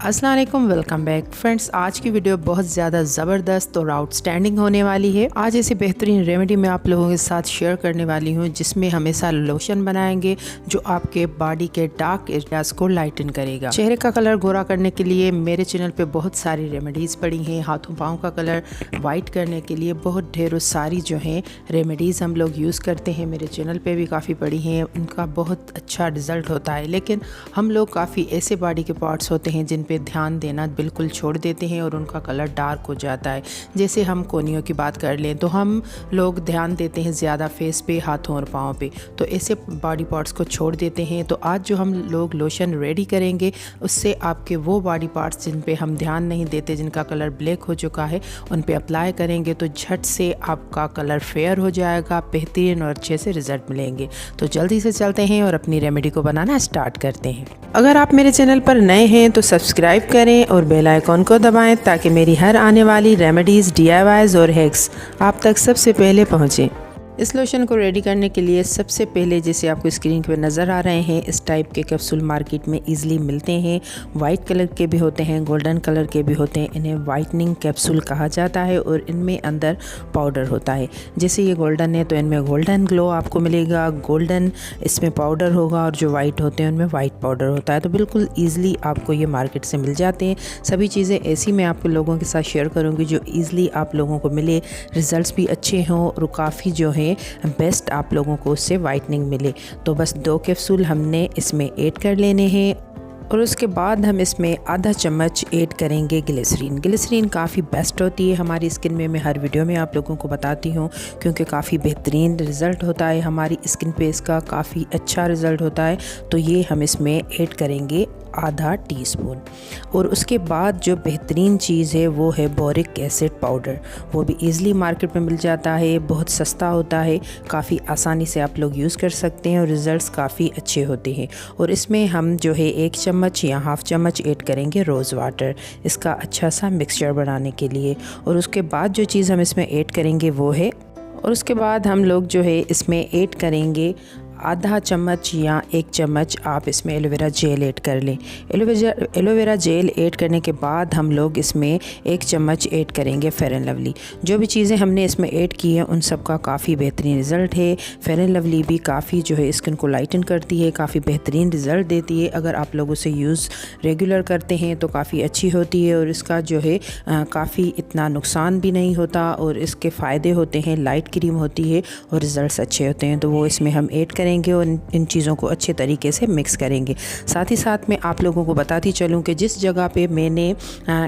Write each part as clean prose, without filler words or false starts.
अस्सलाम वालेकुम, welcome back friends. आज की वीडियो बहुत ज़्यादा ज़बरदस्त और आउटस्टैंडिंग होने वाली है। आज ऐसी बेहतरीन रेमेडी मैं आप लोगों के साथ शेयर करने वाली हूँ जिसमें हमेशा लोशन बनाएंगे जो आपके बॉडी के डार्क एरियाज़ को लाइटन करेगा। चेहरे का कलर गोरा करने के लिए मेरे चैनल पे बहुत सारी रेमेडीज़ पड़ी हैं। हाथों पाँव का कलर वाइट करने के लिए बहुत ढेरों सारी जो हैं रेमेडीज़ हम लोग यूज़ करते हैं। मेरे चैनल पे भी काफ़ी पड़ी हैं, उनका बहुत अच्छा रिज़ल्ट होता है। लेकिन हम लोग काफ़ी ऐसे बॉडी के पार्ट्स होते हैं जिन पे ध्यान देना बिल्कुल छोड़ देते हैं और उनका कलर डार्क हो जाता है। जैसे हम कोहनियों की बात कर लें तो हम लोग ध्यान देते हैं ज़्यादा फेस पे, हाथों और पाँव पे, तो ऐसे बॉडी पार्ट्स को छोड़ देते हैं। तो आज जो हम लोग लोशन रेडी करेंगे उससे आपके वो बॉडी पार्ट्स जिन पे हम ध्यान नहीं देते, जिनका कलर ब्लैक हो चुका है, उन पे अप्लाई करेंगे तो झट से आपका कलर फेयर हो जाएगा, बेहतरीन और अच्छे से रिजल्ट मिलेंगे। तो जल्दी से चलते हैं और अपनी रेमेडी को बनाना स्टार्ट करते हैं। अगर आप मेरे चैनल पर नए हैं तो सब्सक्राइब करें और बेल आइकॉन को दबाएं ताकि मेरी हर आने वाली रेमेडीज़, DIYs और हैक्स आप तक सबसे पहले पहुंचें। इस लोशन को रेडी करने के लिए सबसे पहले जैसे आपको स्क्रीन पर नज़र आ रहे हैं इस टाइप के कैप्सूल मार्केट में इजीली मिलते हैं। वाइट कलर के भी होते हैं, गोल्डन कलर के भी होते हैं। इन्हें वाइटनिंग कैप्सूल कहा जाता है और इनमें अंदर पाउडर होता है। जैसे ये गोल्डन है तो इनमें गोल्डन ग्लो आपको मिलेगा, गोल्डन इसमें पाउडर होगा, और जो वाइट होते हैं उनमें वाइट पाउडर होता है। तो बिल्कुल ईज़िली आपको ये मार्केट से मिल जाते हैं। सभी चीज़ें ऐसी मैं आपके लोगों के साथ शेयर करूँगी जो ईज़िली आप लोगों को मिले, रिज़ल्ट भी अच्छे हों और काफ़ी जो है बेस्ट आप लोगों को उससे वाइटनिंग मिले। तो बस 2 कैप्सूल हमने इसमें ऐड कर लेने हैं और उसके बाद हम इसमें आधा चम्मच ऐड करेंगे ग्लिसरीन। ग्लिसरीन काफ़ी बेस्ट होती है हमारी स्किन में। मैं हर वीडियो में आप लोगों को बताती हूँ क्योंकि काफ़ी बेहतरीन रिज़ल्ट होता है हमारी स्किन पे, इसका काफ़ी अच्छा रिज़ल्ट होता है। तो ये हम इसमें ऐड करेंगे आधा टीस्पून। और उसके बाद जो बेहतरीन चीज़ है वो है बोरिक एसिड पाउडर। वो भी ईज़िली मार्केट में मिल जाता है, बहुत सस्ता होता है, काफ़ी आसानी से आप लोग यूज़ कर सकते हैं और रिज़ल्ट्स काफ़ी अच्छे होते हैं। और इसमें हम जो है 1 चम्मच या हाफ़ चम्मच ऐड करेंगे रोज़ वाटर, इसका अच्छा सा मिक्सचर बनाने के लिए। और उसके बाद जो चीज़ हम इसमें ऐड करेंगे वो है, और उसके बाद हम लोग जो है इसमें ऐड करेंगे आधा चम्मच या 1 चम्मच आप इसमें एलोवेरा जेल ऐड कर लें। एलोवेरा जेल ऐड करने के बाद हम लोग इसमें 1 चम्मच ऐड करेंगे फेयर एंड लवली। जो भी चीज़ें हमने इसमें ऐड की हैं उन सब का काफ़ी बेहतरीन रिज़ल्ट है। फेयर एंड लवली भी काफ़ी जो है स्किन को लाइटन करती है, काफ़ी बेहतरीन रिज़ल्ट देती है। अगर आप लोग उसे यूज़ रेगुलर करते हैं तो काफ़ी अच्छी होती है और इसका जो है काफ़ी इतना नुकसान भी नहीं होता और इसके फ़ायदे होते हैं। लाइट क्रीम होती है और रिज़ल्ट अच्छे होते हैं। तो वो इसमें हम ऐड करेंगे और इन चीज़ों को अच्छे तरीके से मिक्स करेंगे। साथ ही साथ मैं आप लोगों को बताती चलूँ कि जिस जगह पे मैंने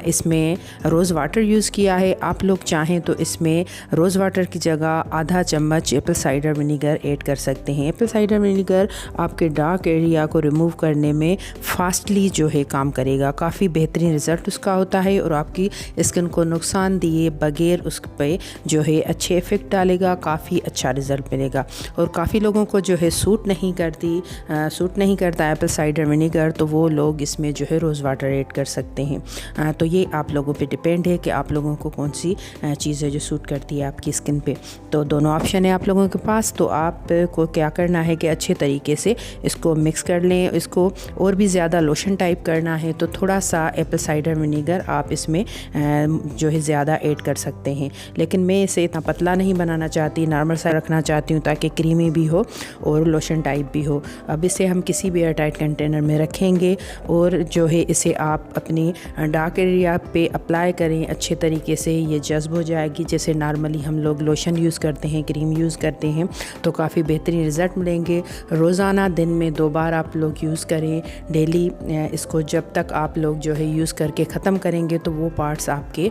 इसमें रोज़ वाटर यूज़ किया है, आप लोग चाहें तो इसमें रोज़ वाटर की जगह आधा चम्मच एप्पल साइडर विनीगर ऐड कर सकते हैं। एप्पल साइडर विनीगर आपके डार्क एरिया को रिमूव करने में फास्टली जो है काम करेगा, काफ़ी बेहतरीन रिज़ल्ट उसका होता है और आपकी स्किन को नुकसान दिए बगैर उस पर जो है अच्छे इफ़ेक्ट डालेगा, काफ़ी अच्छा रिज़ल्ट मिलेगा। और काफ़ी लोगों को जो है सूट नहीं करता एप्पल साइडर विनीगर, तो वो लोग इसमें जो है रोज़ वाटर ऐड कर सकते हैं। तो ये आप लोगों पे डिपेंड है कि आप लोगों को कौन सी चीज़ है जो सूट करती है आपकी स्किन पे। तो दोनों ऑप्शन है आप लोगों के पास। तो आपको क्या करना है कि अच्छे तरीके से इसको मिक्स कर लें। इसको और भी ज़्यादा लोशन टाइप करना है तो थोड़ा सा एप्पल साइडर विनीगर आप इसमें जो है ज़्यादा ऐड कर सकते हैं। लेकिन मैं इसे इतना पतला नहीं बनाना चाहती, नॉर्मल सा रखना चाहती हूँ ताकि क्रीमी भी हो और लोशन टाइप भी हो। अब इसे हम किसी भी एयर टाइट कंटेनर में रखेंगे और जो है इसे आप अपनी डार्क एरिया पे अप्लाई करें अच्छे तरीके से। ये जज्ब हो जाएगी जैसे नॉर्मली हम लोग लोशन यूज़ करते हैं, क्रीम यूज़ करते हैं, तो काफ़ी बेहतरीन रिज़ल्ट मिलेंगे। रोज़ाना दिन में 2 बार आप लोग यूज़ करें डेली इसको। जब तक आप लोग जो है यूज़ करके ख़त्म करेंगे तो वो पार्ट्स आपके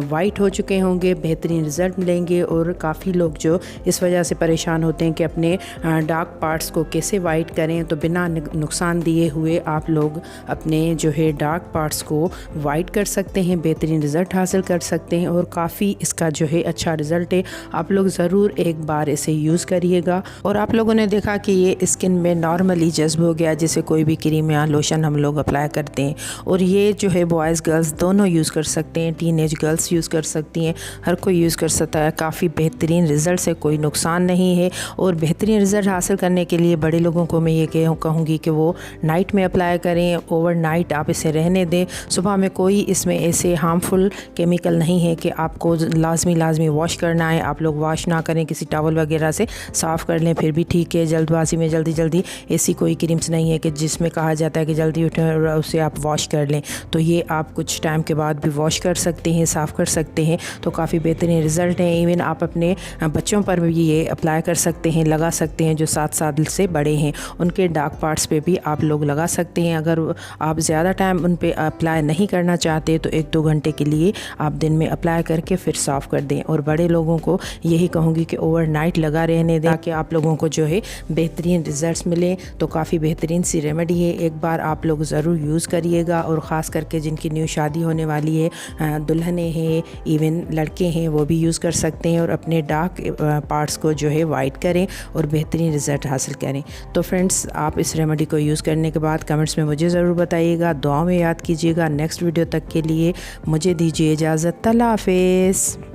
वाइट हो चुके होंगे, बेहतरीन रिज़ल्ट मिलेंगे। और काफ़ी लोग जो इस वजह से परेशान होते हैं कि अपने डार्क पार्ट्स को कैसे वाइट करें, तो बिना नुकसान दिए हुए आप लोग अपने जो है डार्क पार्ट्स को वाइट कर सकते हैं, बेहतरीन रिज़ल्ट हासिल कर सकते हैं और काफ़ी इसका जो है अच्छा रिज़ल्ट है। आप लोग ज़रूर एक बार इसे यूज़ करिएगा। और आप लोगों ने देखा कि ये स्किन में नॉर्मली जज्ब हो गया, जैसे कोई भी क्रीम या लोशन हम लोग अप्लाई करते हैं। और ये जो है बॉयज़ गर्ल्स दोनों यूज़ कर सकते हैं, टीनेज गर्ल्स यूज़ कर सकती हैं, हर कोई यूज़ कर सकता है। काफ़ी बेहतरीन रिज़ल्ट से कोई नुकसान नहीं है और बेहतरीन रिज़ल्ट हासिल करने के लिए बड़े लोगों को मैं ये कहूँगी कि वो नाइट में अप्लाई करें, ओवर नाइट आप इसे रहने दें। सुबह में कोई इसमें ऐसे हार्मफुल केमिकल नहीं है कि आपको लाजमी वॉश करना है। आप लोग वॉश ना करें, किसी टॉवल वगैरह से साफ़ कर लें फिर भी ठीक है। जल्दबाजी में जल्दी ऐसी कोई क्रीम्स नहीं है कि जिसमें कहा जाता है कि जल्दी उठें और उसे आप वॉश कर लें। तो ये आप कुछ टाइम के बाद भी वॉश कर सकते हैं, साफ़ कर सकते हैं, तो काफ़ी बेहतरीन रिज़ल्ट हैं। इवन आप अपने बच्चों पर भी ये अप्लाई कर सकते हैं, लगा सकते हैं, जो 7 साल से बड़े हैं उनके डार्क पार्ट्स पे भी आप लोग लगा सकते हैं। अगर आप ज़्यादा टाइम उन पे अप्लाई नहीं करना चाहते तो 1-2 घंटे के लिए आप दिन में अप्लाई करके फिर साफ़ कर दें। और बड़े लोगों को यही कहूँगी कि ओवरनाइट लगा रहने दें ताकि आप लोगों को जो है बेहतरीन रिज़ल्ट्स मिलें। तो काफ़ी बेहतरीन सी रेमेडी है, एक बार आप लोग ज़रूर यूज़ करिएगा। और ख़ास करके जिनकी न्यू शादी होने वाली है, दुल्हने हैं, इवन लड़के हैं, वो भी यूज़ कर सकते हैं और अपने डार्क पार्ट्स को जो है वाइट करें और बेहतरीन रिज़ल्ट हासिल करें। तो फ्रेंड्स, आप इस रेमेडी को यूज़ करने के बाद कमेंट्स में मुझे ज़रूर बताइएगा, दुआ में याद कीजिएगा। नेक्स्ट वीडियो तक के लिए मुझे दीजिए इजाज़त। अल्लाह हाफ़िज़।